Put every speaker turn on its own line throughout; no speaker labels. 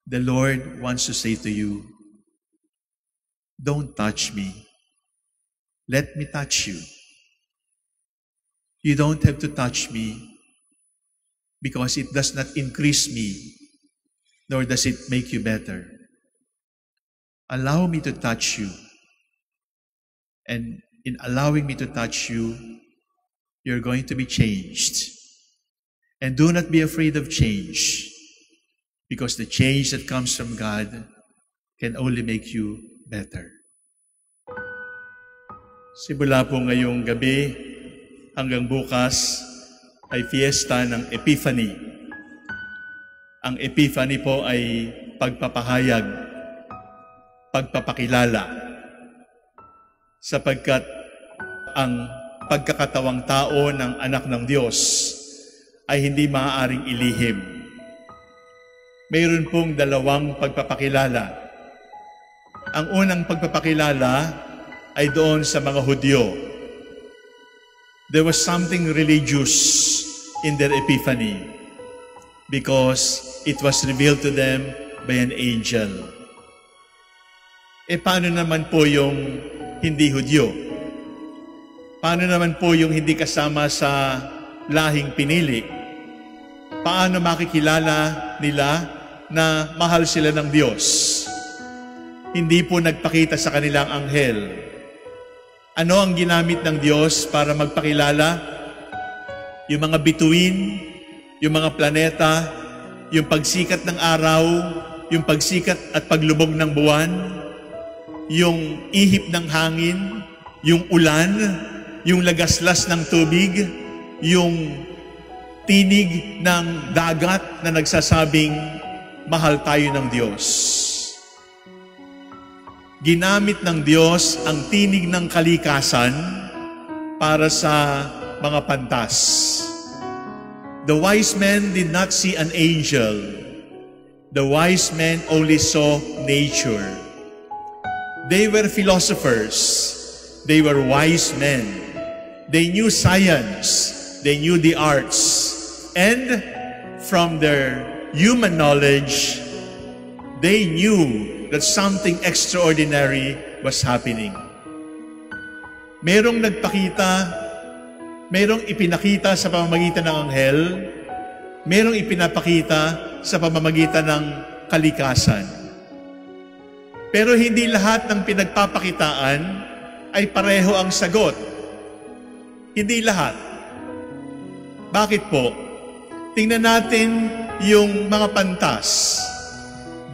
The Lord wants to say to you, don't touch me. Let me touch you. You don't have to touch me because it does not increase me, nor does it make you better. Allow me to touch you. And in allowing me to touch you, you're going to be changed. And do not be afraid of change, because the change that comes from God can only make you better. Simula po ngayong gabi hanggang bukas ay fiesta ng Epiphany. Ang Epiphany po ay pagpapahayag, pagpapakilala, sapagkat ang pagkakatawang tao ng anak ng Diyos ay hindi maaaring ilihim. Mayroon pong dalawang pagpapakilala. Ang unang pagpapakilala ay doon sa mga Hudyo. There was something religious in their epiphany because it was revealed to them by an angel. Paano naman po yung hindi Hudyo? Paano naman po yung hindi kasama sa lahing pinili? Paano makikilala nila na mahal sila ng Diyos? Hindi po nagpakita sa kanilang anghel. Ano ang ginamit ng Diyos para magpakilala? Yung mga bituin, yung mga planeta, yung pagsikat ng araw, yung pagsikat at paglubog ng buwan, yung ihip ng hangin, yung ulan, yung lagaslas ng tubig, yung tinig ng dagat na nagsasabing, mahal tayo ng Diyos. Ginamit ng Diyos ang tinig ng kalikasan para sa mga pantas. The wise men did not see an angel. The wise men only saw nature. They were philosophers. They were wise men. They knew science. They knew the arts. And from their human knowledge, they knew that something extraordinary was happening. Merong nagpakita, merong ipinakita sa pamamagitan ng anghel, merong ipinapakita sa pamamagitan ng kalikasan. Pero hindi lahat ng pinagpapakitaan ay pareho ang sagot. Hindi lahat. Bakit po? Tingnan natin yung mga pantas.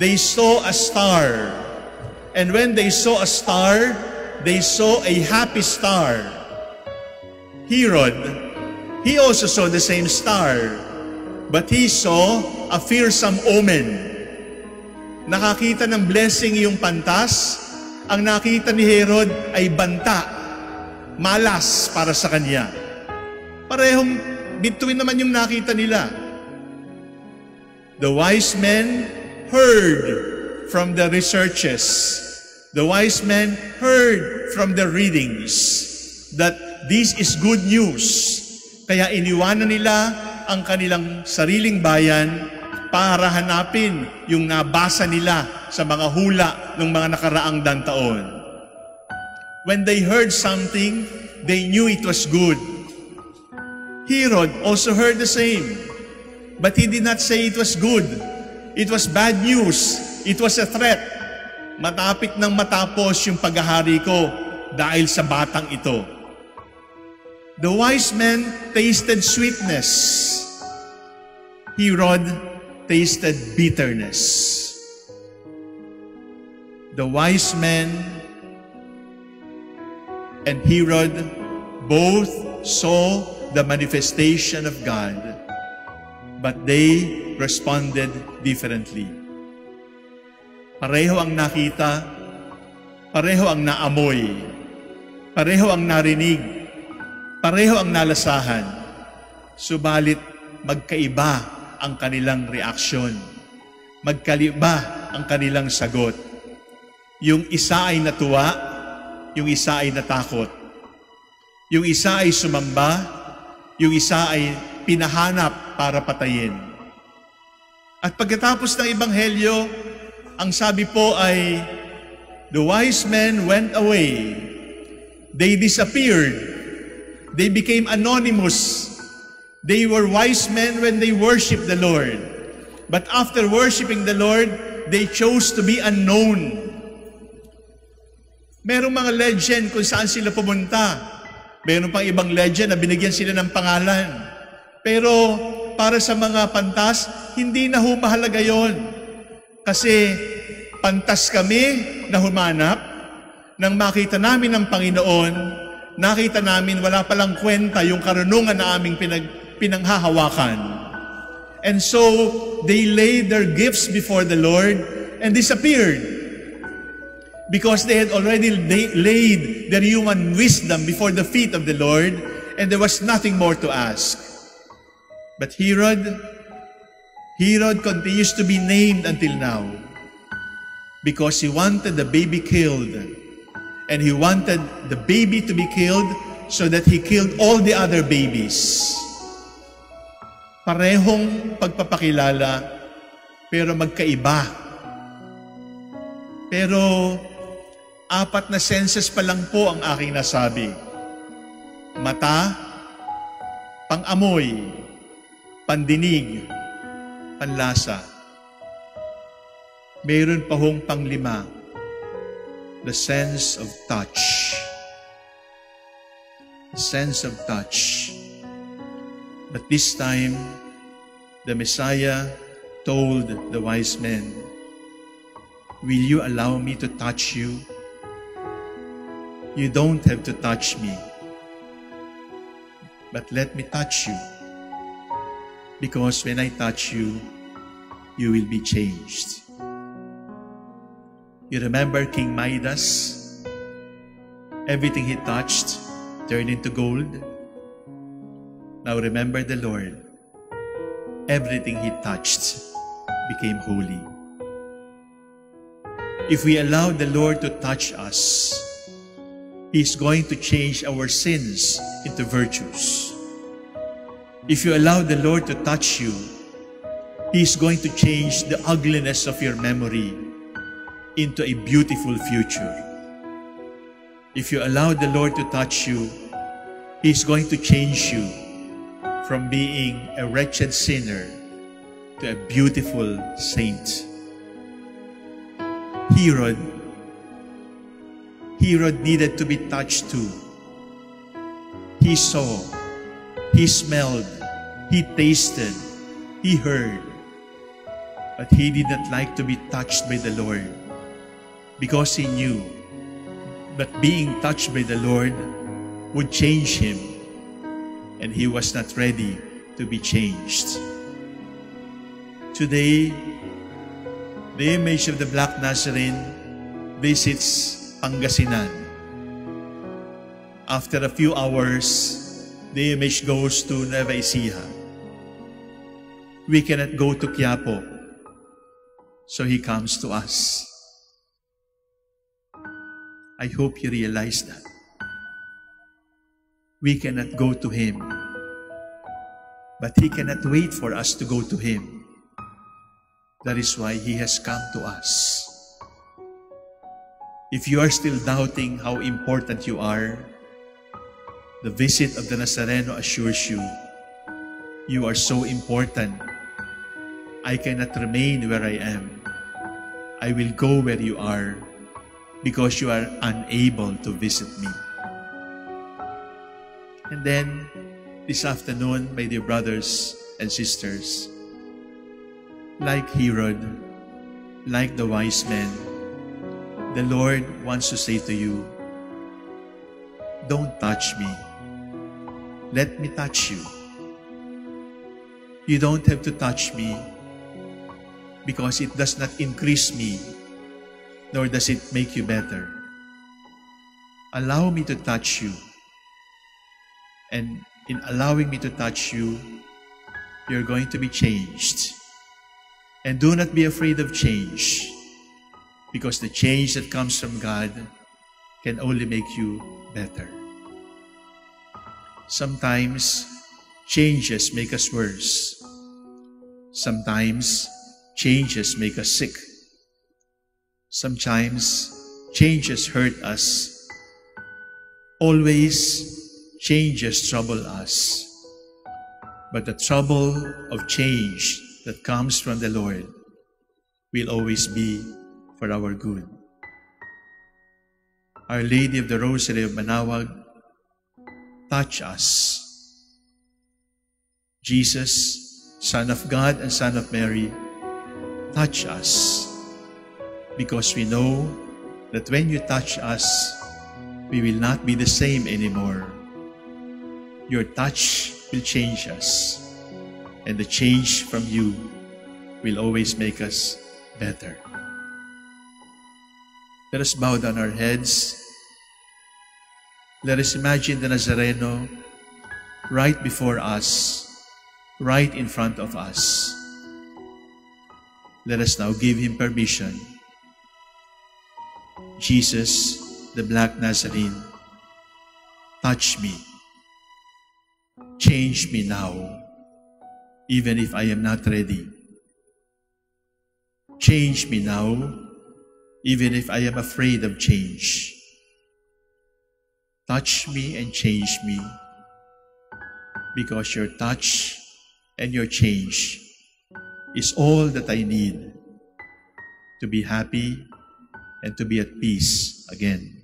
They saw a star. And when they saw a star, they saw a happy star. Herod, he also saw the same star. But he saw a fearsome omen. Nakakita ng blessing yung pantas. Ang nakita ni Herod ay banta. Malas para sa kanya. Parehong bituin naman yung nakita nila. The wise men heard from the researches. The wise men heard from the readings that this is good news. Kaya iniwanan nila ang kanilang sariling bayan para hanapin yung nabasa nila sa mga hula ng mga nakaraang taon. When they heard something, they knew it was good. Herod also heard the same, but he did not say it was good. It was bad news. It was a threat. Matapit nang matapos yung paghahari ko dahil sa batang ito. The wise men tasted sweetness. Herod tasted bitterness. The wise men and Herod both saw the manifestation of God, but they responded differently. Pareho ang nakita, pareho ang naamoy, pareho ang narinig, pareho ang nalasahan, subalit magkaiba ang kanilang reaksyon, magkaiba ang kanilang sagot. Yung isa ay natuwa, yung isa ay natakot. Yung isa ay sumamba, yung isa ay pinahanap para patayin. At pagkatapos ng ebanghelyo, ang sabi po ay, the wise men went away. They disappeared. They became anonymous. They were wise men when they worshiped the Lord. But after worshiping the Lord, they chose to be unknown. Merong mga legend kung saan sila pumunta. Meron pang ibang legend na binigyan sila ng pangalan. Pero para sa mga pantas, hindi na humahalaga yon. Kasi pantas kami na humanap, nang makita namin ng Panginoon, nakita namin wala palang kwenta yung karunungan na aming pinanghahawakan. And so, they laid their gifts before the Lord and disappeared. Because they had already laid their human wisdom before the feet of the Lord, and there was nothing more to ask. But Herod continues to be named until now because he wanted the baby killed. And he wanted the baby to be killed so that he killed all the other babies. Parehong pagpapakilala, pero magkaiba. Pero 4 na senses pa lang po ang aking nasabi. Mata, pang-amoy, pandinig, panlasa. Mayroon pa hong pang-5, the sense of touch. The sense of touch. But this time, the Messiah told the wise men, will you allow me to touch you? You don't have to touch me, but let me touch you. Because when I touch you, you will be changed. You remember King Midas? Everything he touched turned into gold. Now remember the Lord. Everything he touched became holy. If we allow the Lord to touch us, He's going to change our sins into virtues. If you allow the Lord to touch you, He's going to change the ugliness of your memory into a beautiful future. If you allow the Lord to touch you, He's going to change you from being a wretched sinner to a beautiful saint. Herod needed to be touched too. He saw, he smelled, he tasted, he heard. But he did not like to be touched by the Lord because he knew that being touched by the Lord would change him, and he was not ready to be changed. Today, the image of the Black Nazarene visits Pangasinan. After a few hours, the image goes to Nueva Ecija. We cannot go to Quiapo, so he comes to us. I hope you realize that. We cannot go to him, but he cannot wait for us to go to him. That is why he has come to us. If you are still doubting how important you are, the visit of the Nazareno assures you, you are so important. I cannot remain where I am. I will go where you are because you are unable to visit me. And then, this afternoon, my dear brothers and sisters, like Herod, like the wise men, the Lord wants to say to you, don't touch me. Let me touch you. You don't have to touch me because it does not increase me, nor does it make you better. Allow me to touch you. And in allowing me to touch you, you're going to be changed. And do not be afraid of change, because the change that comes from God can only make you better. Sometimes, changes make us worse. Sometimes, changes make us sick. Sometimes changes hurt us. Always changes trouble us. But the trouble of change that comes from the Lord will always be for our good. Our Lady of the Rosary of Manaoag, touch us. Jesus, Son of God and Son of Mary, touch us, because we know that when you touch us, we will not be the same anymore. Your touch will change us, and the change from you will always make us better. Let us bow down our heads. Let us imagine the Nazareno right before us, right in front of us. Let us now give him permission. Jesus, the Black Nazarene, touch me. Change me now, even if I am not ready. Change me now, even if I am afraid of change. Touch me and change me, because your touch and your change is all that I need to be happy and to be at peace again.